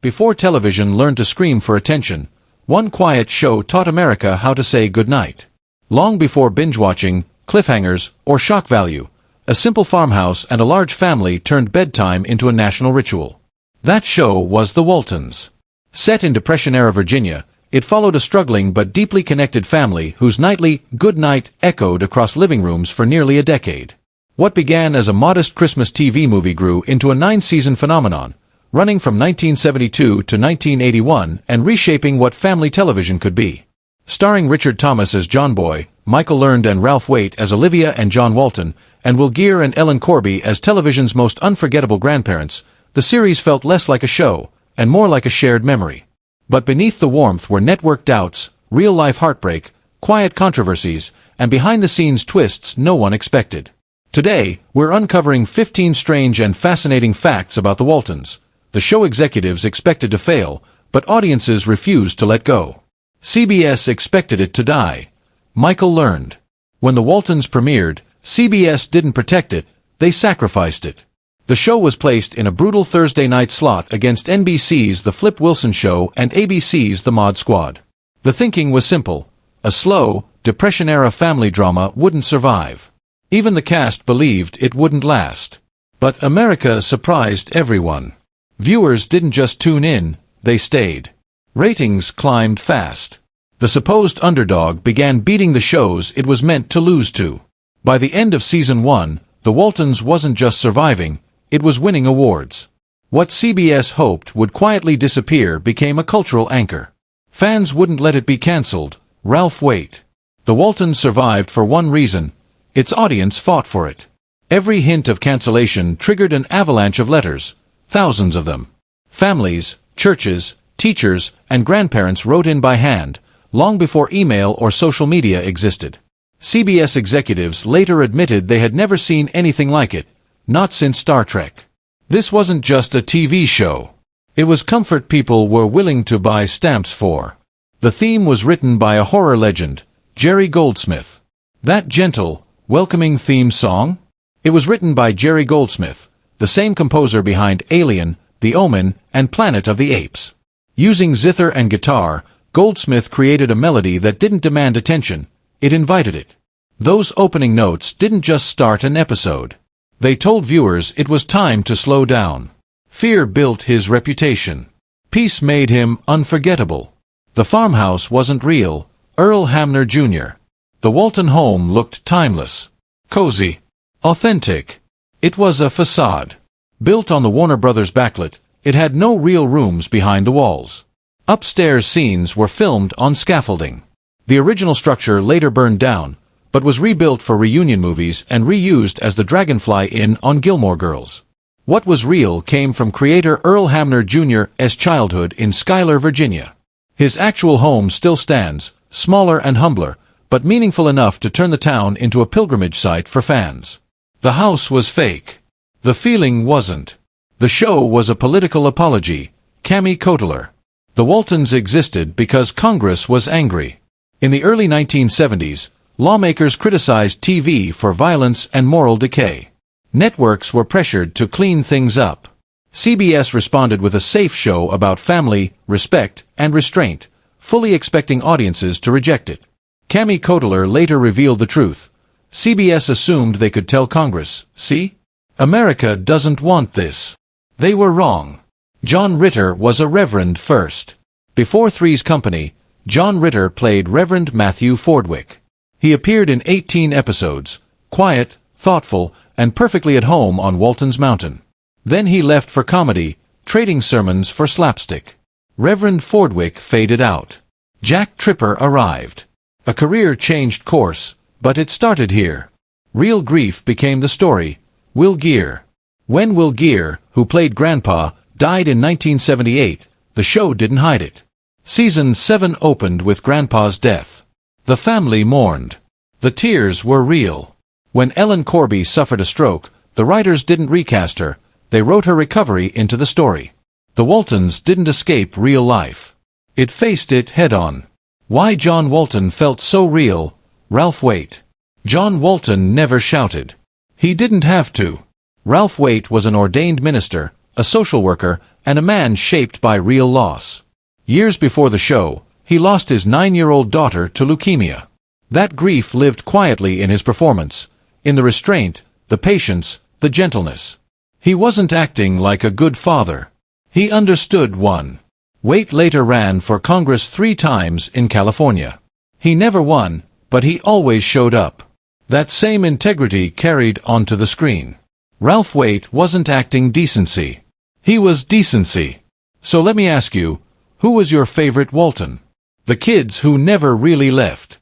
Before television learned to scream for attention, one quiet show taught America how to say goodnight. Long before binge-watching, cliffhangers, or shock value, a simple farmhouse and a large family turned bedtime into a national ritual. That show was The Waltons. Set in Depression-era Virginia, it followed a struggling but deeply connected family whose nightly "good night" echoed across living rooms for nearly a decade. What began as a modest Christmas TV movie grew into a 9-season phenomenon, running from 1972 to 1981 and reshaping what family television could be. Starring Richard Thomas as John Boy, Michael Learned and Ralph Waite as Olivia and John Walton, and Geer and Ellen Corby as television's most unforgettable grandparents, the series felt less like a show, and more like a shared memory. But beneath the warmth were network doubts, real-life heartbreak, quiet controversies, and behind-the-scenes twists no one expected. Today, we're uncovering 15 strange and fascinating facts about the Waltons. The show executives expected to fail, but audiences refused to let go. CBS expected it to die. Michael Learned. When the Waltons premiered, CBS didn't protect it, they sacrificed it. The show was placed in a brutal Thursday night slot against NBC's The Flip Wilson Show and ABC's The Mod Squad. The thinking was simple. A slow, Depression-era family drama wouldn't survive. Even the cast believed it wouldn't last. But America surprised everyone. Viewers didn't just tune in, they stayed. Ratings climbed fast. The supposed underdog began beating the shows it was meant to lose to. By the end of Season 1, The Waltons wasn't just surviving, it was winning awards. What CBS hoped would quietly disappear became a cultural anchor. Fans wouldn't let it be cancelled. Ralph Waite. The Waltons survived for one reason: its audience fought for it. Every hint of cancellation triggered an avalanche of letters, thousands of them. Families, churches, teachers, and grandparents wrote in by hand, long before email or social media existed. CBS executives later admitted they had never seen anything like it, not since Star Trek. This wasn't just a TV show. It was comfort people were willing to buy stamps for. The theme was written by a horror legend, Jerry Goldsmith. That gentle, welcoming theme song? It was written by Jerry Goldsmith, the same composer behind Alien, The Omen, and Planet of the Apes. Using zither and guitar, Goldsmith created a melody that didn't demand attention, it invited it. Those opening notes didn't just start an episode. They told viewers it was time to slow down. Fear built his reputation. Peace made him unforgettable. The farmhouse wasn't real, Earl Hamner Jr. The Walton home looked timeless, cozy, authentic. It was a facade. Built on the Warner Brothers backlit, it had no real rooms behind the walls. Upstairs scenes were filmed on scaffolding. The original structure later burned down, but was rebuilt for reunion movies and reused as the Dragonfly Inn on Gilmore Girls. What was real came from creator Earl Hamner Jr.'s childhood in Schuyler, Virginia. His actual home still stands, smaller and humbler, but meaningful enough to turn the town into a pilgrimage site for fans. The house was fake. The feeling wasn't. The show was a political apology. Cammy Cotler. The Waltons existed because Congress was angry. In the early 1970s, lawmakers criticized TV for violence and moral decay. Networks were pressured to clean things up. CBS responded with a safe show about family, respect, and restraint, fully expecting audiences to reject it. Cammy Cotler later revealed the truth. CBS assumed they could tell Congress, "See? America doesn't want this." They were wrong. John Ritter was a reverend first. Before Three's Company, John Ritter played Reverend Matthew Fordwick. He appeared in 18 episodes, quiet, thoughtful, and perfectly at home on Walton's Mountain. Then he left for comedy, trading sermons for slapstick. Reverend Fordwick faded out. Jack Tripper arrived. A career changed course, but it started here. Real grief became the story. Geer. When Geer, who played Grandpa, died in 1978, the show didn't hide it. Season 7 opened with Grandpa's death. The family mourned. The tears were real. When Ellen Corby suffered a stroke, the writers didn't recast her, they wrote her recovery into the story. The Waltons didn't escape real life. It faced it head-on. Why John Walton felt so real? Ralph Waite. John Walton never shouted. He didn't have to. Ralph Waite was an ordained minister, a social worker, and a man shaped by real loss. Years before the show, he lost his 9-year-old daughter to leukemia. That grief lived quietly in his performance, in the restraint, the patience, the gentleness. He wasn't acting like a good father. He understood one. Waite later ran for Congress 3 times in California. He never won, but he always showed up. That same integrity carried onto the screen. Ralph Waite wasn't acting decency. He was decency. So let me ask you, who was your favorite Walton? The kids who never really left.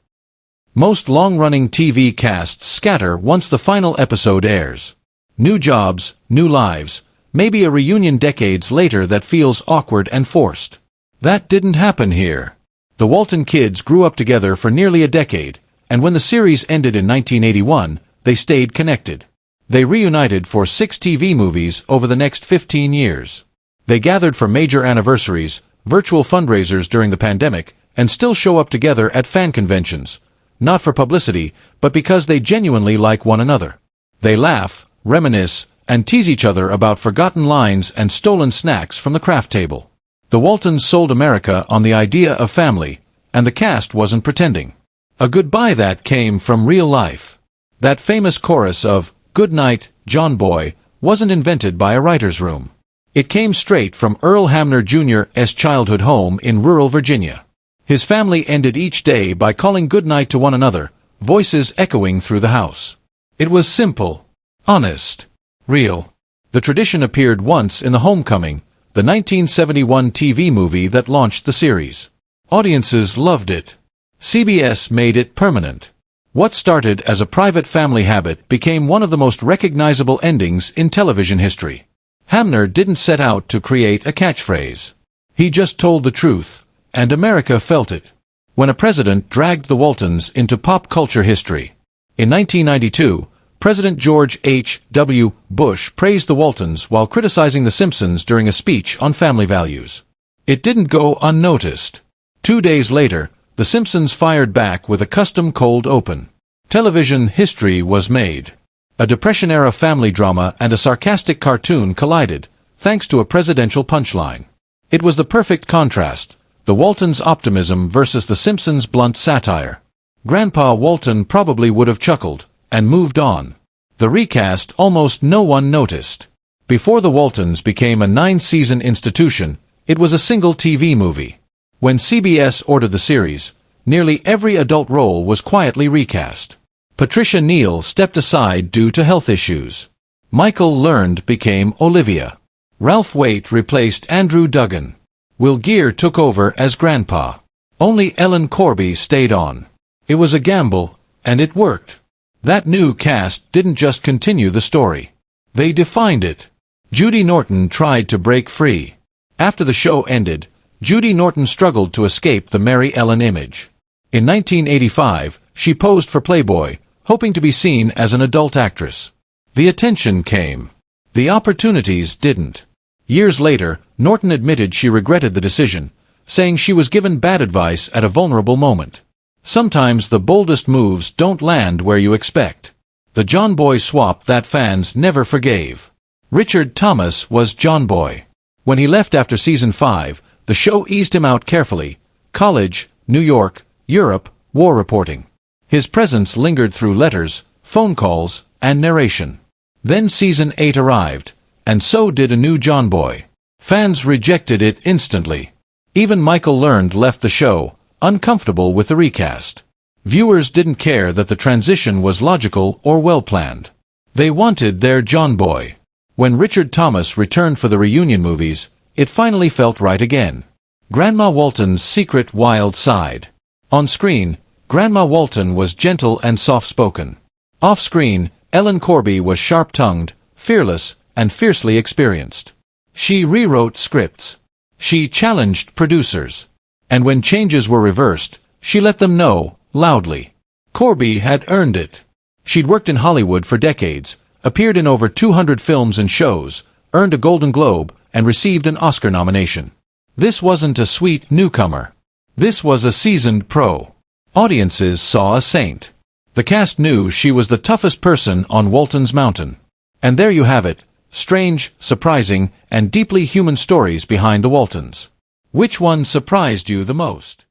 Most long-running TV casts scatter once the final episode airs. New jobs, new lives, maybe a reunion decades later that feels awkward and forced. That didn't happen here. The Walton kids grew up together for nearly a decade, and when the series ended in 1981, they stayed connected. They reunited for 6 TV movies over the next 15 years. They gathered for major anniversaries, virtual fundraisers during the pandemic, and still show up together at fan conventions, not for publicity, but because they genuinely like one another. They laugh, reminisce, and tease each other about forgotten lines and stolen snacks from the craft table. The Waltons sold America on the idea of family, and the cast wasn't pretending. A goodbye that came from real life. That famous chorus of, "Good night, John Boy," wasn't invented by a writer's room. It came straight from Earl Hamner Jr.'s childhood home in rural Virginia. His family ended each day by calling goodnight to one another, voices echoing through the house. It was simple, honest, real. The tradition appeared once in The Homecoming, the 1971 TV movie that launched the series. Audiences loved it. CBS made it permanent. What started as a private family habit became one of the most recognizable endings in television history. Hamner didn't set out to create a catchphrase. He just told the truth, and America felt it. When a president dragged the Waltons into pop culture history. In 1992, President George H.W. Bush praised the Waltons while criticizing The Simpsons during a speech on family values. It didn't go unnoticed. 2 days later, The Simpsons fired back with a custom cold open. Television history was made. A Depression-era family drama and a sarcastic cartoon collided, thanks to a presidential punchline. It was the perfect contrast, the Waltons' optimism versus The Simpsons' blunt satire. Grandpa Walton probably would have chuckled, and moved on. The recast almost no one noticed. Before the Waltons became a 9-season institution, it was a single TV movie. When CBS ordered the series, nearly every adult role was quietly recast. Patricia Neal stepped aside due to health issues. Michael Learned became Olivia. Ralph Waite replaced Andrew Duggan. Will Geer took over as Grandpa. Only Ellen Corby stayed on. It was a gamble, and it worked. That new cast didn't just continue the story. They defined it. Judy Norton tried to break free. After the show ended, Judy Norton struggled to escape the Mary Ellen image. In 1985, she posed for Playboy, hoping to be seen as an adult actress. The attention came. The opportunities didn't. Years later, Norton admitted she regretted the decision, saying she was given bad advice at a vulnerable moment. Sometimes the boldest moves don't land where you expect. The John Boy swap that fans never forgave. Richard Thomas was John Boy. When he left after season 5, the show eased him out carefully. College, New York, Europe, war reporting. His presence lingered through letters, phone calls, and narration. Then season 8 arrived, and so did a new John Boy. Fans rejected it instantly. Even Michael Learned left the show, uncomfortable with the recast. Viewers didn't care that the transition was logical or well-planned. They wanted their John Boy. When Richard Thomas returned for the reunion movies, it finally felt right again. Grandma Walton's secret wild side. On screen, Grandma Walton was gentle and soft-spoken. Off-screen, Ellen Corby was sharp-tongued, fearless, and fiercely experienced. She rewrote scripts. She challenged producers. And when changes were reversed, she let them know, loudly. Corby had earned it. She'd worked in Hollywood for decades, appeared in over 200 films and shows, earned a Golden Globe, and received an Oscar nomination. This wasn't a sweet newcomer. This was a seasoned pro. Audiences saw a saint. The cast knew she was the toughest person on Walton's Mountain. And there you have it, strange, surprising, and deeply human stories behind the Waltons. Which one surprised you the most?